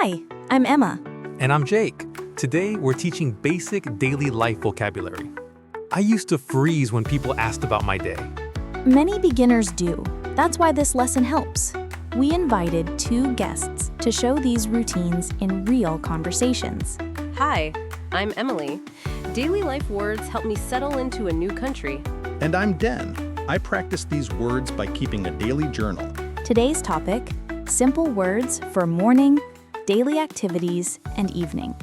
Hi, I'm Emma. And I'm Jake. Today, we're teaching basic daily life vocabulary. I used to freeze when people asked about my day. Many beginners do. That's why this lesson helps. We invited 2 guests to show these routines in real conversations. Hi, I'm Emily. Daily life words help me settle into a new country. And I'm Den. I practice these words by keeping a daily journal. Today's topic, simple words for morning, daily activities, and evening.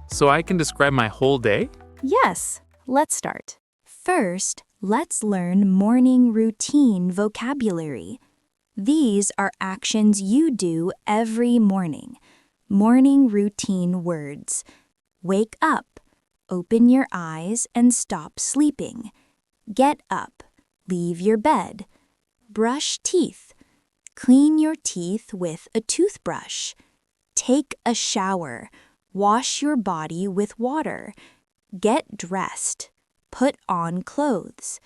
So I can describe my whole day? Yes, let's start. First, let's learn morning routine vocabulary. These are actions you do every morning. Morning routine words. Wake up. Open your eyes and stop sleeping. Get up. Leave your bed. Brush teeth. Clean your teeth with a toothbrush. Take a shower. Wash your body with water. Get dressed. Put on clothes.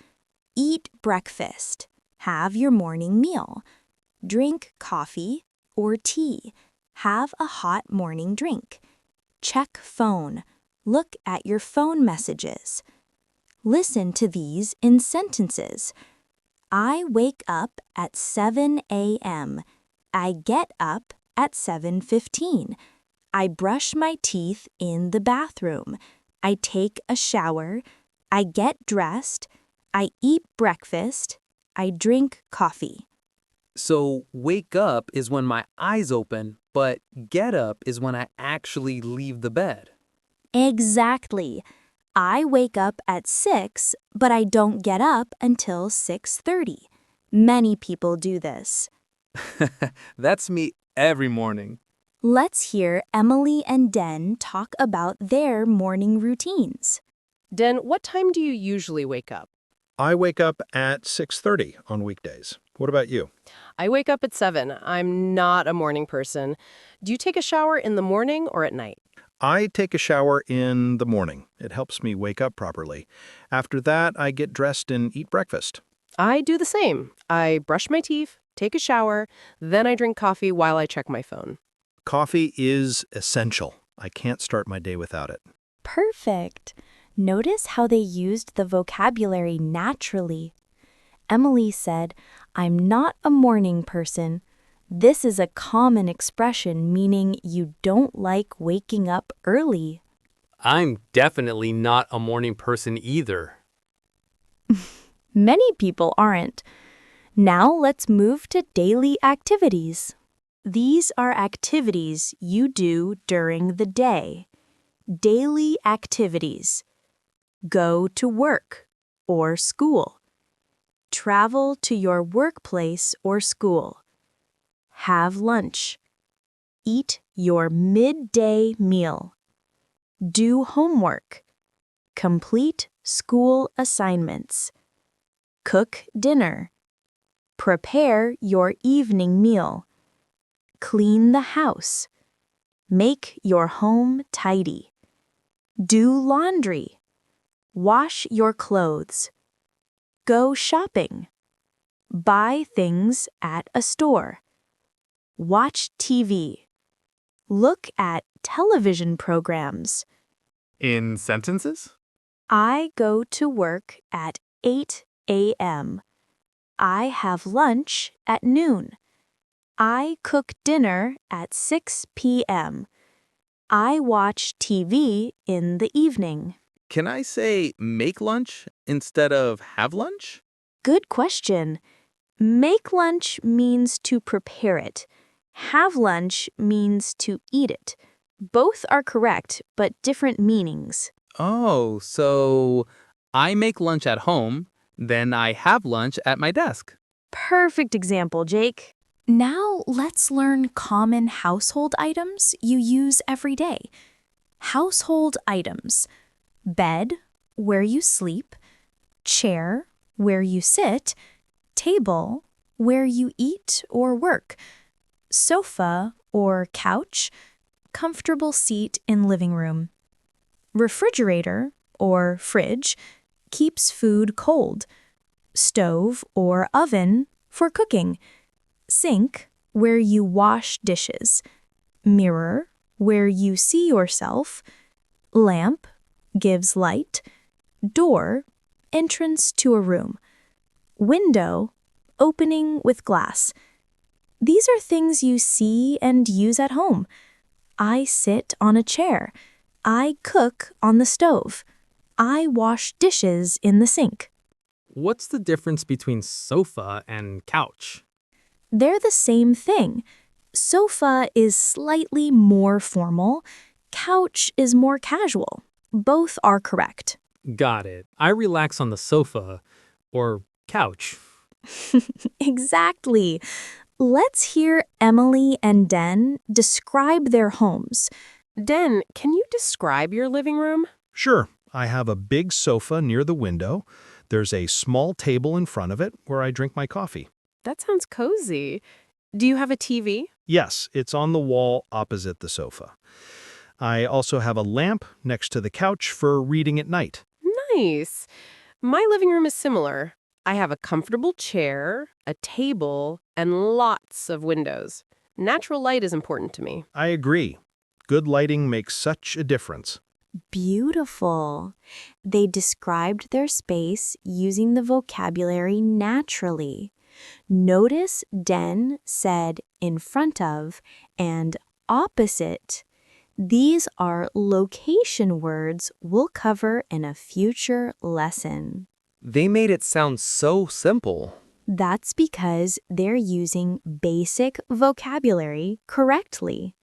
Eat breakfast. Have your morning meal. Drink coffee or tea. Have a hot morning drink. Check phone. Look at your phone messages. Listen to these in sentences. I wake up at 7 a.m. I get up at 7:15. I brush my teeth in the bathroom. I take a shower. I get dressed. I eat breakfast. I drink coffee. So wake up is when my eyes open, but get up is when I actually leave the bed. Exactly. I wake up at 6, but I don't get up until 6:30. Many people do this. That's me every morning. Let's hear Emily and Den talk about their morning routines. Den, what time do you usually wake up? I wake up at 6:30 on weekdays. What about you? I wake up at 7. I'm not a morning person. Do you take a shower in the morning or at night? I take a shower in the morning. It helps me wake up properly. After that, I get dressed and eat breakfast. I do the same. I brush my teeth, take a shower, then I drink coffee while I check my phone. Coffee is essential. I can't start my day without it. Perfect. Notice how they used the vocabulary naturally. Emily said, I'm not a morning person. This is a common expression meaning you don't like waking up early. I'm definitely not a morning person either. Many people aren't. Now let's move to daily activities. These are activities you do during the day. Daily activities. Go to work or school. Travel to your workplace or school. Have lunch. Eat your midday meal. Do homework. Complete school assignments. Cook dinner. Prepare your evening meal. Clean the house. Make your home tidy. Do laundry. Wash your clothes. Go shopping. Buy things at a store. Watch TV. Look at television programs. In sentences? I go to work at 8 a.m. I have lunch at noon. I cook dinner at 6 p.m. I watch TV in the evening. Can I say make lunch instead of have lunch? Good question. Make lunch means to prepare it. Have lunch means to eat it. Both are correct, but different meanings. Oh, so I make lunch at home, then I have lunch at my desk. Perfect example, Jake. Now let's learn common household items you use every day. Household items. Bed, where you sleep. Chair, where you sit. Table, where you eat or work. Sofa or couch. Comfortable seat in living room. Refrigerator or fridge keeps food cold. Stove or oven for cooking. Sink, where you wash dishes. Mirror where you see yourself. Lamp, gives light. Door, entrance to a room. Window, opening with glass. These are things you see and use at home. I sit on a chair. I cook on the stove. I wash dishes in the sink. What's the difference between sofa and couch? They're the same thing. Sofa is slightly more formal. Couch is more casual. Both are correct. Got it. I relax on the sofa or couch. Exactly. Let's hear Emily and Den describe their homes. Den, can you describe your living room? Sure, I have a big sofa near the window. There's a small table in front of it where I drink my coffee. That sounds cozy. Do you have a TV? Yes, it's on the wall opposite the sofa. I also have a lamp next to the couch for reading at night. Nice. My living room is similar. I have a comfortable chair, a table, and lots of windows. Natural light is important to me. I agree. Good lighting makes such a difference. Beautiful. They described their space using the vocabulary naturally. Notice Den said in front of and opposite. These are location words we'll cover in a future lesson. They made it sound so simple. That's because they're using basic vocabulary correctly.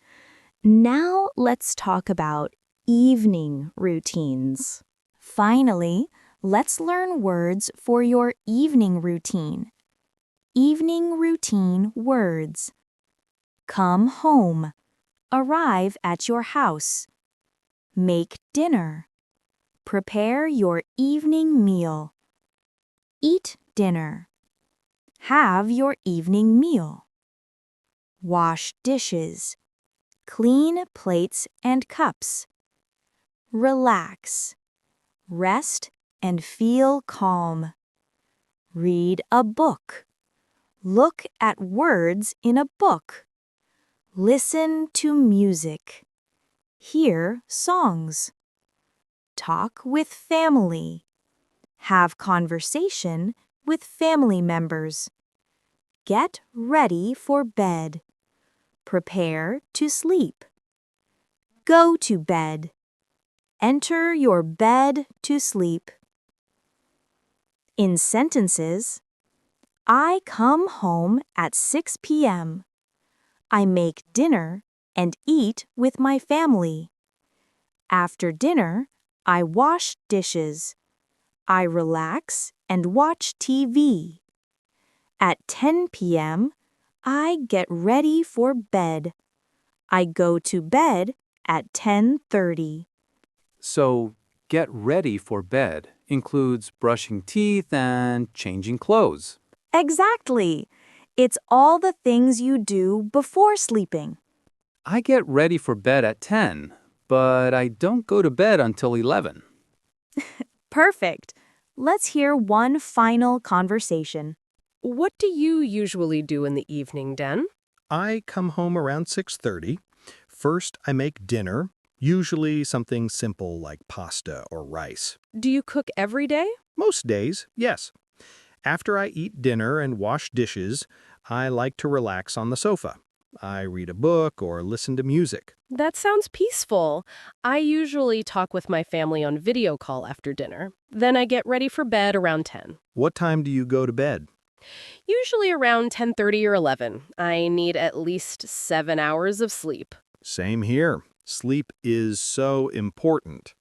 Now let's talk about evening routines. Finally, let's learn words for your evening routine. Evening routine words. Come home. Arrive at your house. Make dinner. Prepare your evening meal. Eat dinner. Have your evening meal. Wash dishes. Clean plates and cups. Relax. Rest and feel calm. Read a book. Look at words in a book. Listen to music. Hear songs. Talk with family. Have conversation with family members. Get ready for bed. Prepare to sleep. Go to bed. Enter your bed to sleep. In sentences, I come home at 6 p.m. I make dinner and eat with my family. After dinner, I wash dishes. I relax and watch TV. At 10 p.m., I get ready for bed. I go to bed at 10:30. So, get ready for bed includes brushing teeth and changing clothes. Exactly. It's all the things you do before sleeping. I get ready for bed at 10, but I don't go to bed until 11. Perfect. Let's hear one final conversation. What do you usually do in the evening, Den? I come home around 6:30. First, I make dinner, usually something simple like pasta or rice. Do you cook every day? Most days, yes. After I eat dinner and wash dishes, I like to relax on the sofa. I read a book or listen to music. That sounds peaceful. I usually talk with my family on video call after dinner. Then I get ready for bed around 10. What time do you go to bed? Usually around 10:30 or 11. I need at least 7 hours of sleep. Same here. Sleep is so important.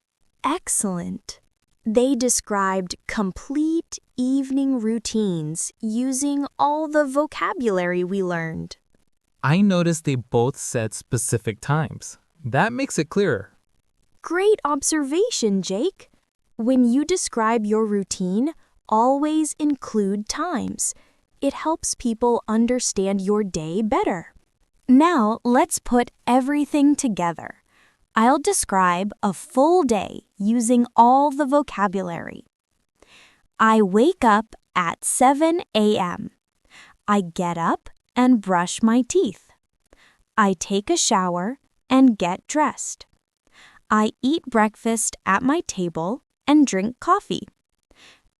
Excellent. They described complete evening routines using all the vocabulary we learned. I noticed they both said specific times. That makes it clearer. Great observation, Jake. When you describe your routine, always include times. It helps people understand your day better. Now, let's put everything together. I'll describe a full day using all the vocabulary. I wake up at 7 a.m. I get up and brush my teeth. I take a shower and get dressed. I eat breakfast at my table and drink coffee.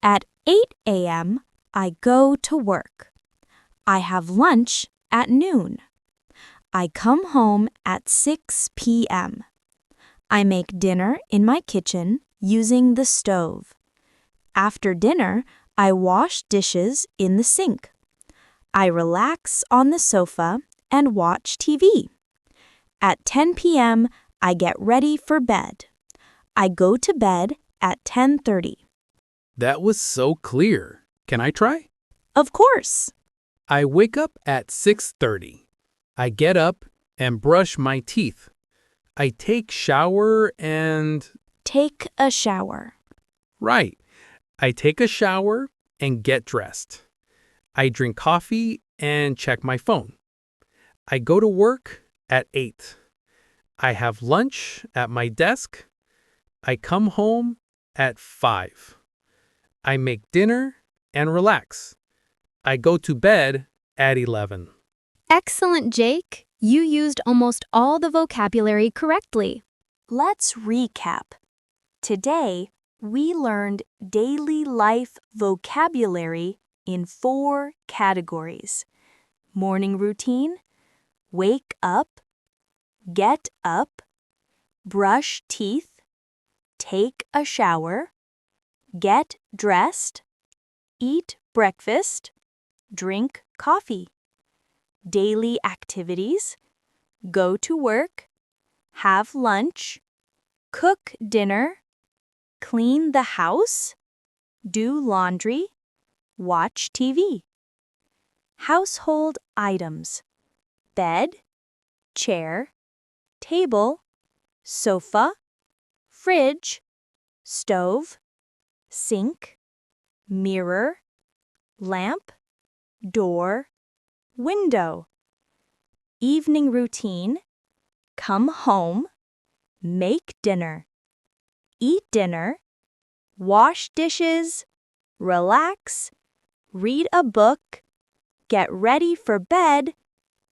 At 8 a.m., I go to work. I have lunch at noon. I come home at 6 p.m. I make dinner in my kitchen using the stove. After dinner, I wash dishes in the sink. I relax on the sofa and watch TV. At 10 p.m., I get ready for bed. I go to bed at 10:30. That was so clear. Can I try? Of course. I wake up at 6:30. I get up and brush my teeth. I take shower and... Take a shower. Right. I take a shower and get dressed. I drink coffee and check my phone. I go to work at 8. I have lunch at my desk. I come home at 5. I make dinner and relax. I go to bed at 11. Excellent, Jake. You used almost all the vocabulary correctly. Let's recap. Today, we learned daily life vocabulary in 4 categories: morning routine, wake up, get up, brush teeth, take a shower, get dressed, eat breakfast, drink coffee. Daily activities: go to work, have lunch, cook dinner, clean the house, do laundry, watch TV. Household items: bed, chair, table, sofa, fridge, stove, sink, mirror, lamp, door, window. Evening routine: come home, make dinner, eat dinner, wash dishes, relax, read a book, get ready for bed,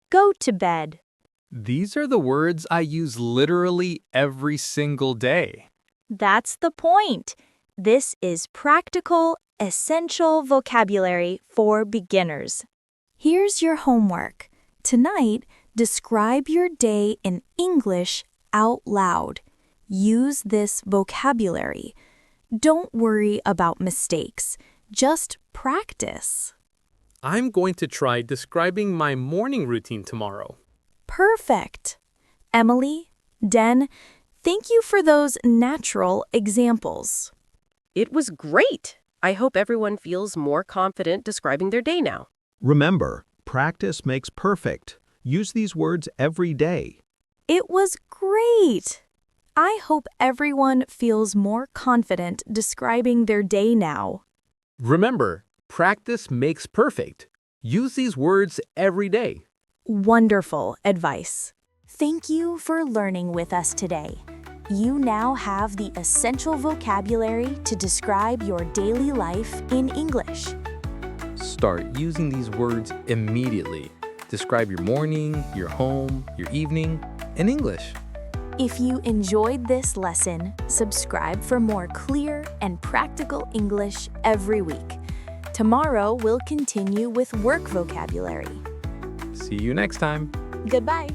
go to bed. These are the words I use literally every single day. That's the point. This is practical, essential vocabulary for beginners. Here's your homework. Tonight, describe your day in English out loud. Use this vocabulary. Don't worry about mistakes. Just practice. I'm going to try describing my morning routine tomorrow. Perfect. Emily, Den, thank you for those natural examples. It was great. I hope everyone feels more confident describing their day now. Remember, practice makes perfect. Use these words every day. It was great. I hope everyone feels more confident describing their day now. Remember, practice makes perfect. Use these words every day. Wonderful advice. Thank you for learning with us today. You now have the essential vocabulary to describe your daily life in English. Start using these words immediately. Describe your morning, your home, your evening in English. If you enjoyed this lesson, subscribe for more clear and practical English every week. Tomorrow, we'll continue with work vocabulary. See you next time. Goodbye.